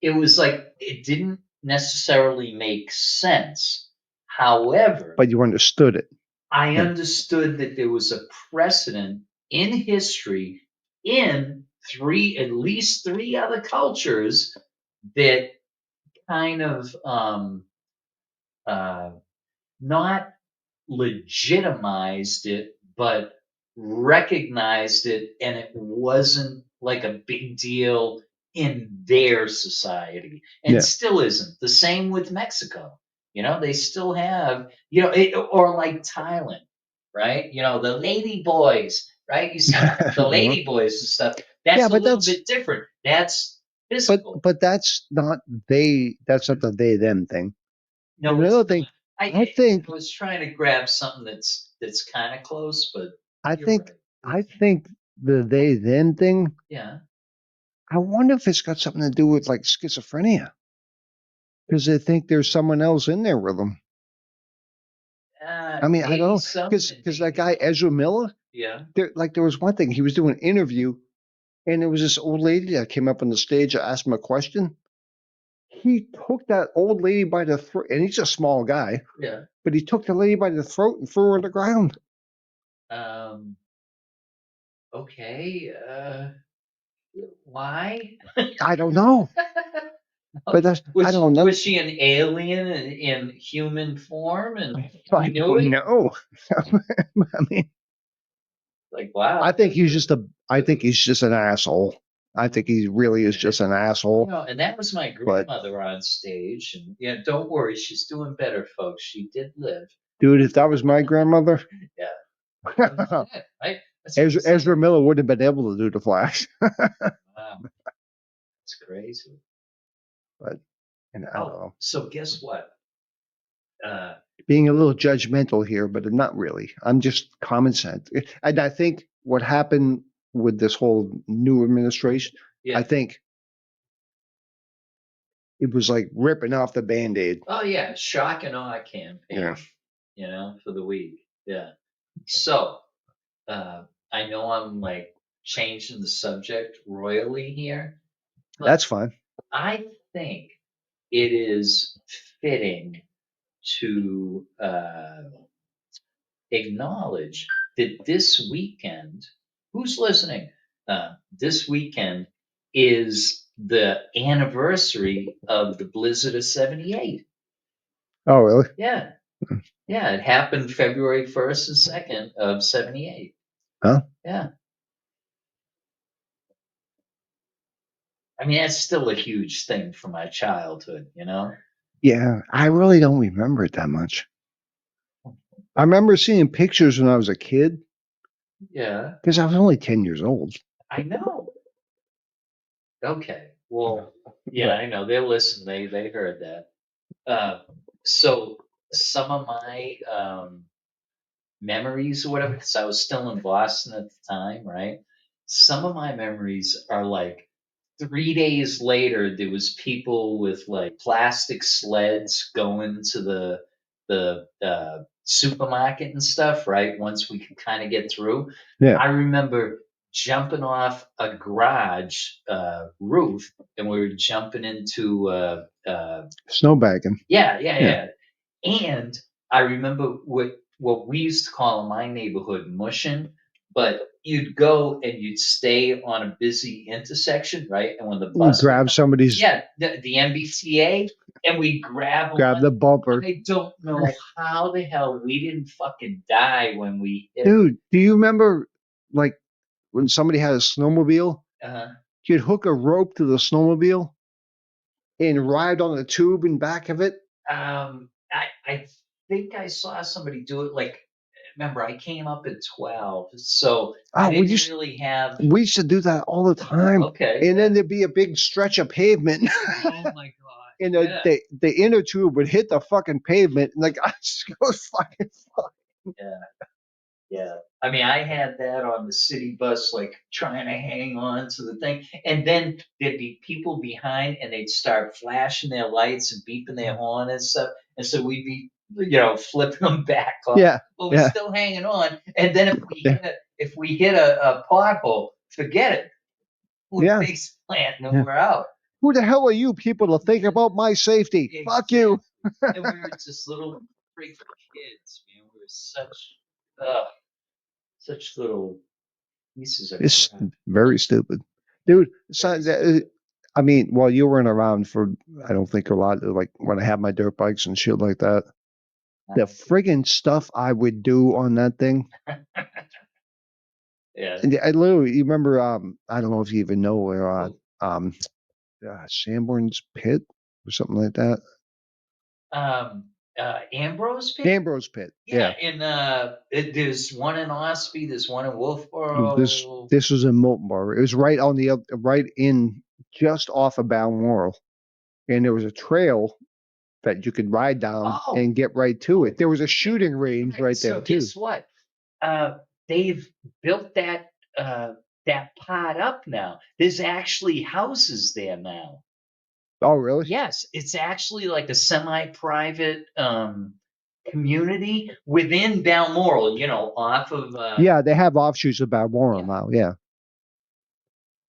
it was like it didn't necessarily make sense. However, But you understood it. I Yeah. understood that there was a precedent in history in at least three other cultures that kind of uh, not legitimized it, but recognized it, and it wasn't like a big deal in their society, and Yeah. still isn't. The same with Mexico. They still have, or like Thailand, right? The lady boys, right? You see the lady boys and stuff. That's Yeah, a but little that's bit different. That's but physical. but that's not they. That's not the they them thing. And No, it's another not. thing, I I think was trying to grab something that's kind of close, but I you're think right. I think the they them thing. Yeah. I wonder if it's got something to do with like schizophrenia, because they think there's someone else in there with them. I mean, I don't Maybe know, some. because that guy Ezra Miller, Yeah. there was one thing he was doing an interview, and there was this old lady that came up on the stage. I asked him a question. He took that old lady by the throat, and he's a small guy, Yeah. but he took the lady by the throat and threw her on the ground. Um. Okay. Why? I don't know, but that's I Was don't know. was she an alien in human form, and I he knew don't it? know. I mean, Like, wow. I think he's just a. I think he's just an asshole. I think he really is just an asshole. And that was my But grandmother on stage, and yeah, don't worry, she's doing better, folks. She did live. dude, if that was my grandmother, Yeah. Right? That's what I'm saying. Ezra Miller wouldn't have been able to do the Flash. Wow, it's crazy. But and I don't Oh, know, so guess what? Uh, being a little judgmental here, but not really. I'm just common sense, and I think what happened with this whole new administration, yeah. I think it was like ripping off the Band-Aid. Oh yeah, shock and awe campaign. Yeah. For the week. Yeah. So, I know I'm like changing the subject royally here, but That's fine. I think it is fitting to acknowledge that this weekend, who's listening? This weekend is the anniversary of the blizzard of '78. Oh, really? Yeah. Yeah, it happened February 1st and 2nd of '78. Huh? Yeah. I mean, that's still a huge thing from my childhood, Yeah, I really don't remember it that much. I remember seeing pictures when I was a kid Yeah, because I was only 10 years old. I know. Okay. Well, yeah, I know. They listen. They heard that. So some of my memories or whatever, because I was still in Boston at the time, right? Some of my memories are like 3 days later, there was people with like plastic sleds going to the supermarket and stuff, right? Once we could kind of get through. Yeah. I remember jumping off a garage roof, and we were jumping into Snowbagging. yeah, yeah, Yeah. yeah. And I remember what we used to call in my neighborhood mushing, but you'd go and you'd stay on a busy intersection, right? And when the You bus would grab come, somebody's, yeah, the MBTA, and we grab grab one. the bumper. I don't know how the hell we didn't fucking die when we hit. Dude, do you remember like when somebody had a snowmobile? Uh, You'd hook a rope to the snowmobile and ride on the tube in back of it. I think I saw somebody do it. Like, remember, I came up at 12, so I Oh, didn't really have. we used to do that all the time. Okay. And then there'd be a big stretch of pavement. Oh my god. And Yeah. the inner tube would hit the fucking pavement and the guy just goes fucking flying. Yeah. Yeah. I mean, I had that on the city bus, like trying to hang on to the thing. And then there'd be people behind and they'd start flashing their lights and beeping their horn and stuff. And so we'd be, flipping them back off. Yeah. But we're Yeah. still hanging on. And then Yeah. if we hit a pothole, forget it. We're Yeah. face planting and Yeah. we're out. Who the hell are you people to think about my safety? Fuck you. And we were just little freaking kids, man. We were such little pieces of It's crap. very stupid. Dude, Very I mean, well, you weren't around for, I don't think a lot, like when I had my dirt bikes and shit like that. The friggin' stuff I would do on that thing. Yeah. And I literally, you remember, I don't know if you even know where, Sanborn's Pit or something like that. Ambrose Pit? Ambrose Pit. Yeah, Yeah. there's one in Ospey, there's one in Wolfboro. This was in Moltenboro. It was right on right in just off of Balmoral, and there was a trail that you could ride down Oh. and get right to it. There was a shooting range right there So too. guess what? They've built that part up now. There's actually houses there now. Oh, really? Yes, it's actually like a semi-private community within Balmoral, off of Yeah, they have offshoots of Balmoral Yeah. now. Yeah.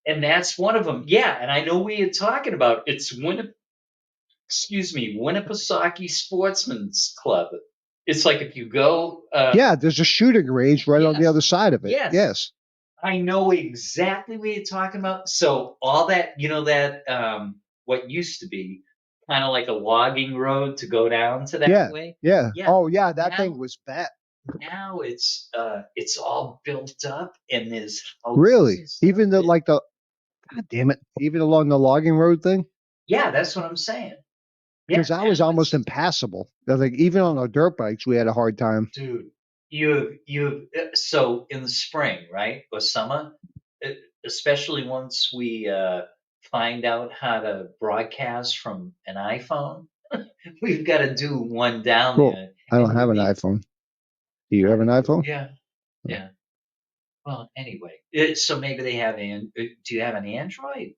and that's one of them. Yeah, and I know we are talking about it's Winnipesaukee Sportsman's Club. It's like if you go Yeah, there's a shooting range right on the Yes. other side of it. Yes. Yes. I know exactly what you're talking about. So all that, what used to be kind of like a logging road to go down to that Yeah. way. Yeah. Yeah. Oh, yeah, that Now- thing was bad. Now it's all built up and there's houses Really? and stuff. Even God damn it, even along the logging road thing? Yeah, that's what I'm saying. Yeah, Because that was now almost it's- impassable. I was like, even on our dirt bikes, we had a hard time. Dude, you so in the spring, right, or summer, especially once we find out how to broadcast from an iPhone, we've got to do one down Cool. there. I don't and have an you'll be- iPhone. Do you have an iPhone? Yeah, yeah. Well, anyway, so maybe they have do you have an Android?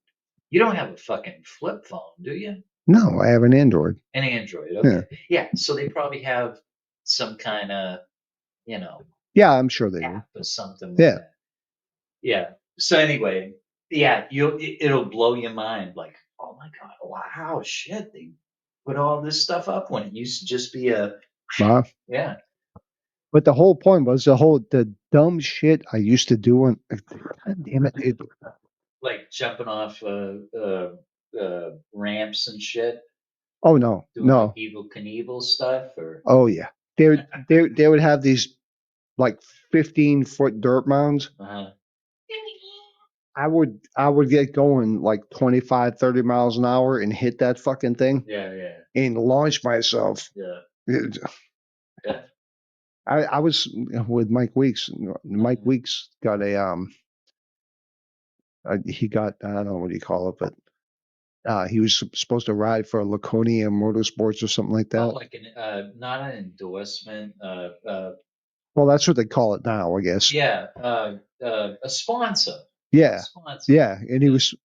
You don't have a fucking flip phone, do you? No, I have an Android. An Android, okay. Yeah, so they probably have some kind of, Yeah, I'm sure they do. app or something. Like Yeah. that. Yeah. So anyway, yeah, it'll blow your mind. Like, oh my god, wow, shit, they put all this stuff up when it used to just be a yeah. But the whole point was the dumb shit I used to do on. God damn it! Like jumping off ramps and shit. Oh no, Doing no. like Evel Knievel stuff or Oh yeah, they would have these like 15-foot dirt mounds, uh-huh. I would get going like 25, 30 miles an hour and hit that fucking thing Yeah. and launch myself. Yeah. Yeah. I was with Mike Weeks. Mike Mhm. Weeks got he got, I don't know what you call it, but he was supposed to ride for Laconia Motorsports or something like Oh, that. like not an endorsement. Well, that's what they call it now, I guess. Yeah. A sponsor. A Yeah, sponsor. yeah. And he was.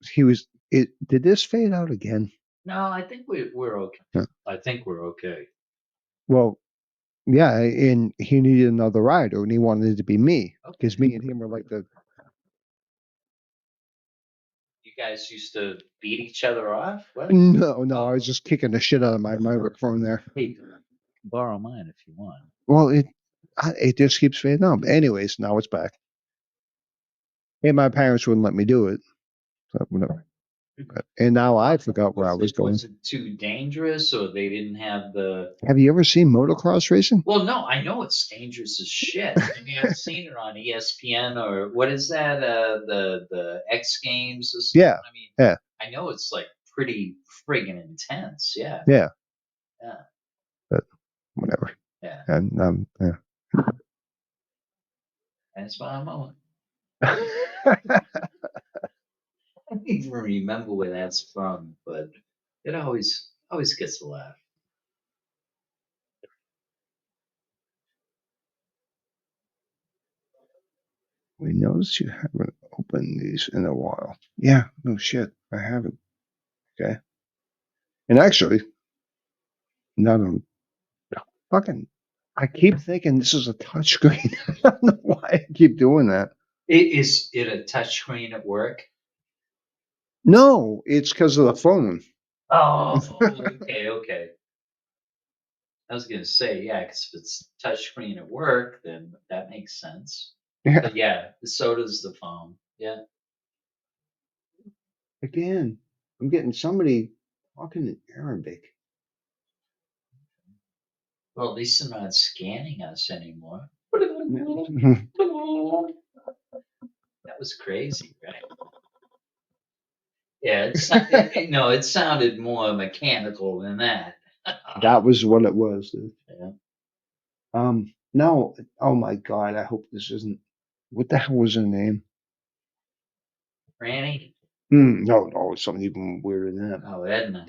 Did this fade out again? No, I think we're okay. Yeah. I think we're okay. Well, yeah, and he needed another rider, and he wanted it to be me because Okay. me and him were like the. You guys used to beat each other off? What? No, I Oh, was just kicking the shit out of my microphone there. hey, borrow mine if you want. Well, it just keeps fading out. But anyways, now it's back. And my parents wouldn't let me do it. So whatever. And now I forgot where I was going. Was it too dangerous, or they didn't have the? Have you ever seen motocross racing? Well, no, I know it's dangerous as shit. I mean, I've seen it on ESPN or what is that? The X Games or something. Yeah, I mean, yeah. I know it's like pretty friggin' intense. Yeah. Yeah. Yeah. But whatever. Yeah. And yeah. That's my moment. I don't even remember where that's from, but it always gets a laugh. We noticed you haven't opened these in a while. Yeah, no shit. I haven't. Okay. And actually, not on fucking. I keep thinking this is a touchscreen. I don't know why I keep doing that. Is it a touchscreen at work? No, it's because of the phone. Oh, okay. I was gonna say, yeah, because if it's touchscreen at work, then that makes sense. Yeah. But yeah, so does the phone. Yeah. Again, I'm getting somebody talking in Arabic. Well, at least they're not scanning us anymore. That was crazy, right? Yeah, it sounded more mechanical than that. That was what it was. Yeah. No. Oh my God. I hope this isn't. What the hell was her name? Franny? No, it's something even weirder than that. Oh, Edna.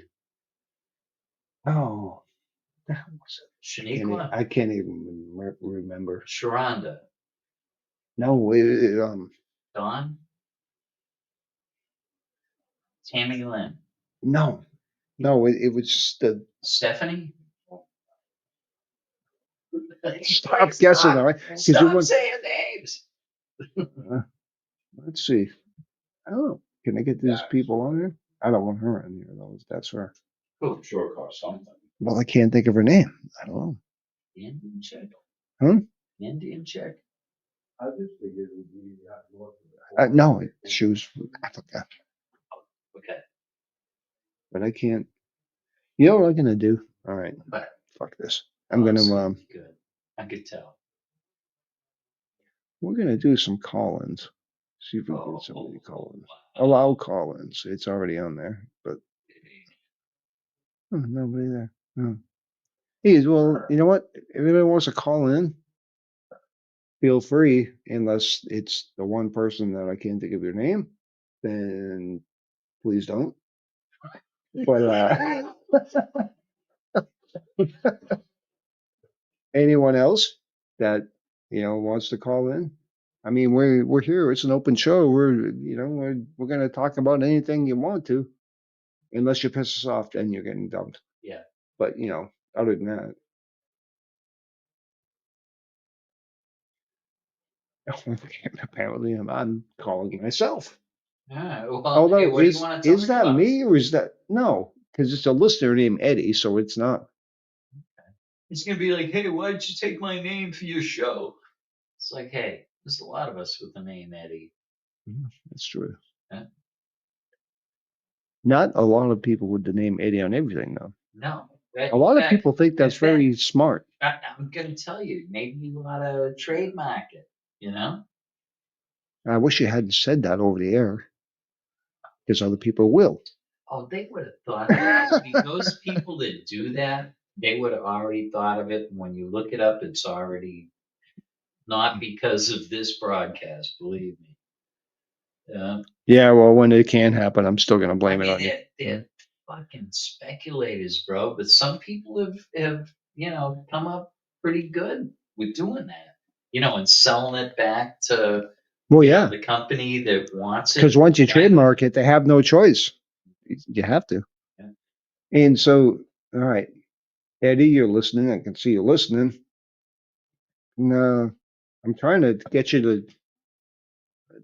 Oh, what the hell was it? Shaniqua? I can't even remember. Sharonda? No, Dawn? Tammy Lynn? no, it was just the. Stephanie? Stop guessing, all right? 'Cause it Stop was. saying names. Let's see. I don't know. Can I get these people on here? I don't want her on here though. That's her. Who? Sure cost something. Well, I can't think of her name. I don't know. The Indian chick. Huh? Indian chick. I just figured it would be that north of the No, she was from Africa, Okay. but I can't. You know what I'm gonna do? All right, But fuck this. I'm gonna good. I could tell. we're gonna do some call-ins. See if we can get somebody to call in. Wow. Allow call-ins. It's already on there, but nobody there. No. Hey, well, you know what? If anybody wants to call in, feel free. Unless it's the one person that I can't think of your name, then please don't. But anyone else that wants to call in, I mean, we're here. It's an open show. We're gonna talk about anything you want to, unless you piss us off, then you're getting dumped. Yeah. But other than that, apparently I'm calling myself. Well, Although hey, what do you want to talk is that about? me or is that no? Because it's a listener named Eddie, so it's not. It's gonna be like, hey, why did you take my name for your show? It's like, hey, there's a lot of us with the name Eddie. That's true. Huh? Not a lot of people with the name Eddie on everything, though. No. A lot of people think that's very smart. I'm gonna tell you, maybe you ought to trademark it. I wish you hadn't said that over the air. because other people will. Oh, they would have thought that. I mean, those people that do that, they would have already thought of it. And when you look it up, it's already not because of this broadcast, believe me. Yeah. Yeah, well, when it can happen, I'm still gonna blame I it mean, on you. they're fucking speculators, bro. But some people have come up pretty good with doing that. And selling it back to Well, yeah, the company that wants it. because once you Yeah. trademark it, they have no choice. You have to. Yeah. And so, all right, Eddie, you're listening. I can see you listening. No, I'm trying to get you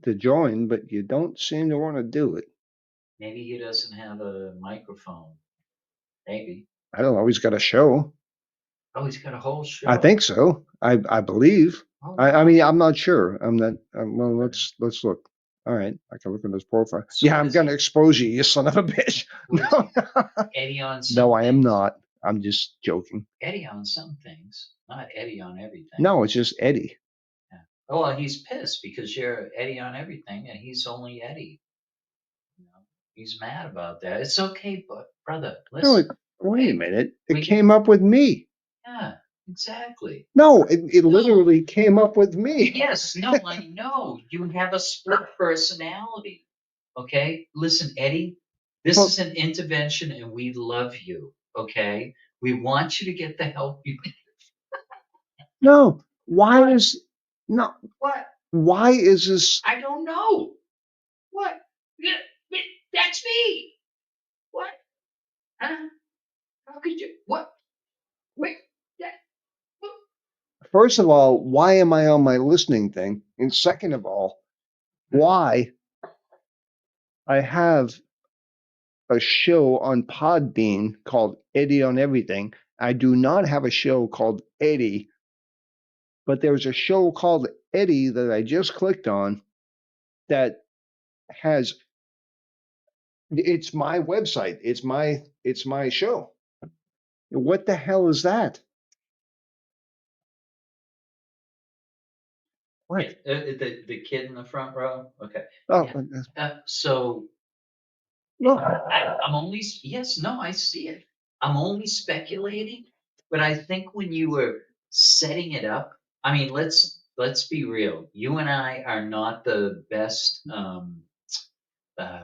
to join, but you don't seem to want to do it. Maybe he doesn't have a microphone. Maybe. I don't know. He's got a show. Oh, he's got a whole show. I think so. I believe. Oh, I wow. mean, I'm not sure. I'm not. Well, let's look. All right, I can look at his profile. So Yeah, what I'm is gonna he? expose you, you son of a bitch. What is No, Eddie on some no, I am things? not. I'm just joking. Eddie on some things, not Eddie on everything. No, it's just Eddie. Yeah. Oh, well, he's pissed because you're Eddie on everything and he's only Eddie. He's mad about that. It's okay, but brother, No, listen. wait a Hey, minute. we It came up with me. Yeah, exactly. No, it No. literally came up with me. Yes, no, I know. You have a split personality. Okay? Listen, Eddie, this Well- is an intervention and we love you. Okay? We want you to get the help you need. No, why is no? What? Why is this? I don't know. What? Yeah, that's me. What? Huh? How could you? What? Wait. That. What? First of all, why am I on my listening thing? And second of all, why I have a show on Podbean called Eddie on Everything. I do not have a show called Eddie, but there's a show called Eddie that I just clicked on that has it's my website. It's my show. What the hell is that? What? The kid in the front row. Okay. Oh, So no. I'm only yes, no, I see it. I'm only speculating, but I think when you were setting it up, I mean, let's be real. You and I are not the best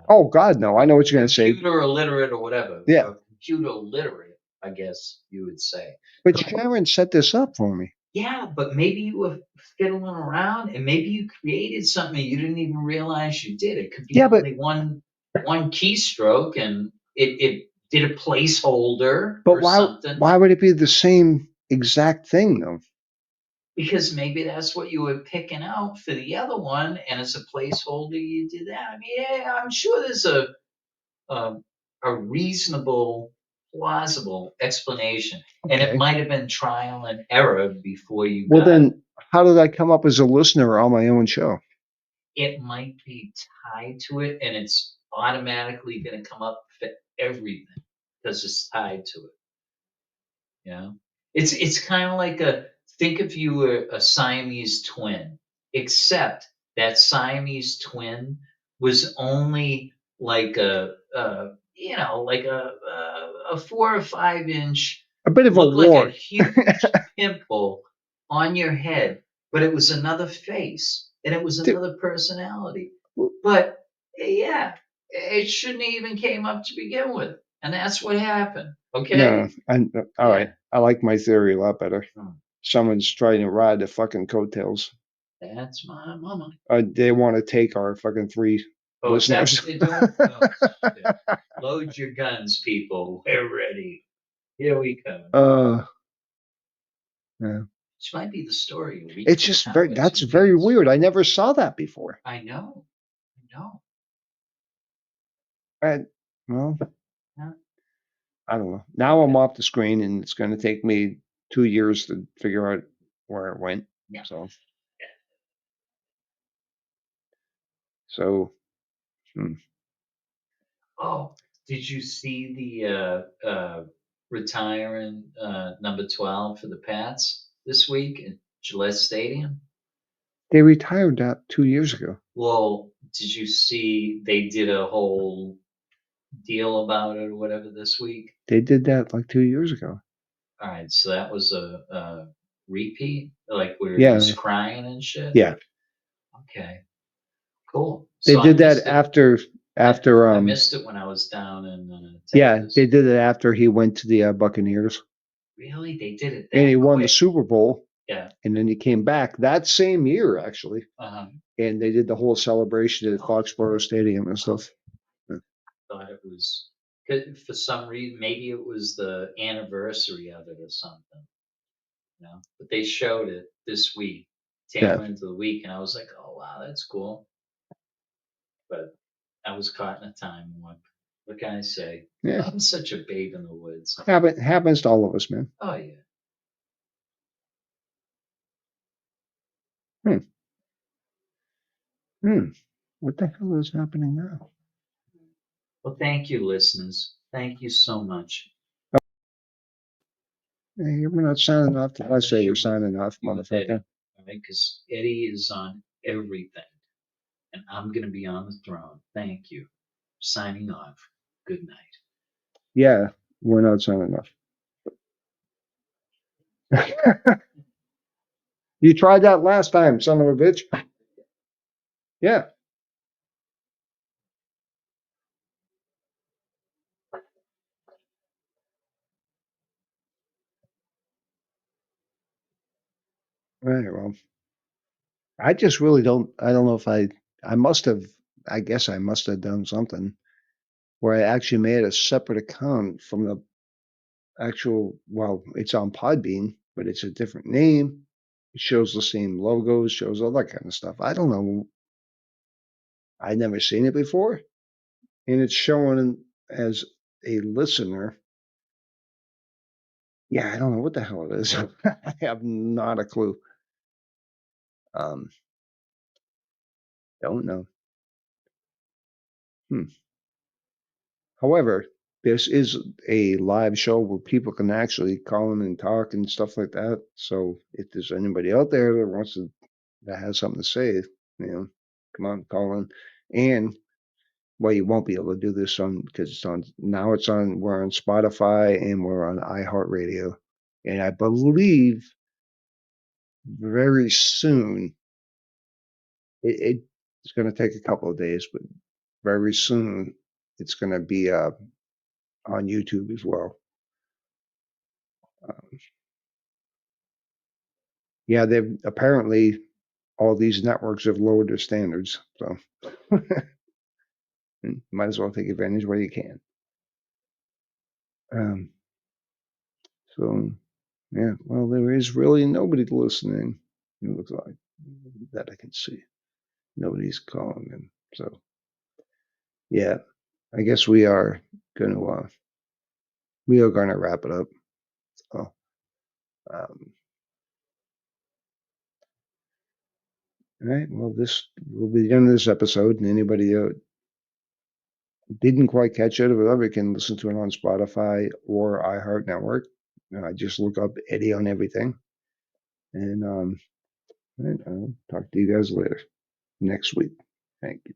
Oh God, no! I know what you're gonna say. computer illiterate or whatever. Yeah. Or computer literate, I guess you would say. But Sharon set this up for me. Yeah, but maybe you were fiddling around and maybe you created something you didn't even realize you did. It could be Yeah, but- only one keystroke and it did a placeholder But or why? something. Why would it be the same exact thing though? Because maybe that's what you were picking out for the other one, and as a placeholder you did that. I mean, yeah, I'm sure there's a reasonable, plausible explanation, and Okay. it might have been trial and error before you. Well, got it. then, how did I come up as a listener on my own show? It might be tied to it and it's automatically going to come up for everything because it's tied to it. It's kind of like think if you were a Siamese twin, except that Siamese twin was only like like a 4 or 5 inch, A bit of a looked like a wart. huge pimple on your head, but it was another face and it was another personality. But yeah, it shouldn't have even came up to begin with, and that's what happened. Okay. No, all right. Yeah. I like my theory a lot better. Hmm. Someone's trying to ride the fucking coattails. That's my mama. They want to take our fucking 3 Oh, is that listeners. what they're doing? Oh, shit. Load your guns, people. We're ready. Here we come. Yeah. Which might be the story. of each It's just town very. with That's 2 very kids. weird. I never saw that before. I know. And well, Yeah. I don't know. Now I'm off the screen, and it's going to take me 2 years to figure out where it went. Yeah. So. Oh, did you see the retiring number 12 for the Pats this week at Gillette Stadium? They retired that 2 years ago. Well, did you see they did a whole deal about it or whatever this week? They did that like 2 years ago. All right, so that was a repeat, like where Yeah. he's crying and shit. Yeah. Okay. Cool. They So I did that missed it. after I missed it when I was down in yeah, Texas. they did it after he went to the Buccaneers Really, they did it and that he won the quick. Super Bowl. Yeah. And then he came back that same year, actually, Uh-huh. and they did the whole celebration at Foxborough Stadium and stuff. Thought it was 'cause for some reason, maybe it was the anniversary of it or something. You know, but they showed it this week, tail Yeah. end of the week, and I was like, oh wow, that's cool. But I was caught in a time warp. What can I say? Yeah. I'm such a babe in the woods. Happens to all of us, man. Oh yeah. What the hell is happening now? Well, thank you, listeners. Thank you so much. Hey, you're not signing off. I say you're signing off, You with Eddie, motherfucker. all right? Because Eddie is on everything, and I'm gonna be on the throne. Thank you. Signing off. Good night. Yeah, we're not signing off. You tried that last time, son of a bitch. Yeah. All right, well, I just really don't. I don't know if I must have. I guess I must have done something where I actually made a separate account from the actual. Well, it's on Podbean, but it's a different name. It shows the same logos, shows all that kind of stuff. I don't know. I'd never seen it before, and it's showing as a listener. Yeah, I don't know what the hell it is. I have not a clue. Um, don't know. However, this is a live show where people can actually call in and talk and stuff like that. So if there's anybody out there that wants to that has something to say, come on, call in. And well, you won't be able to do this on because it's on now. We're on Spotify and we're on iHeartRadio, and I believe very soon it's going to take a couple of days, but very soon it's going to be on YouTube as well. Yeah, they've apparently all these networks have lowered their standards, so might as well take advantage where you can. Um, so yeah, well, there is really nobody listening. It looks like that I can see. Nobody's calling in, so yeah, I guess we are gonna wrap it up. So, all right, well, this will be the end of this episode, and anybody didn't quite catch it or whatever, you can listen to it on Spotify or iHeart Network. Just look up Eddie on everything. And I'll talk to you guys later next week. Thank you.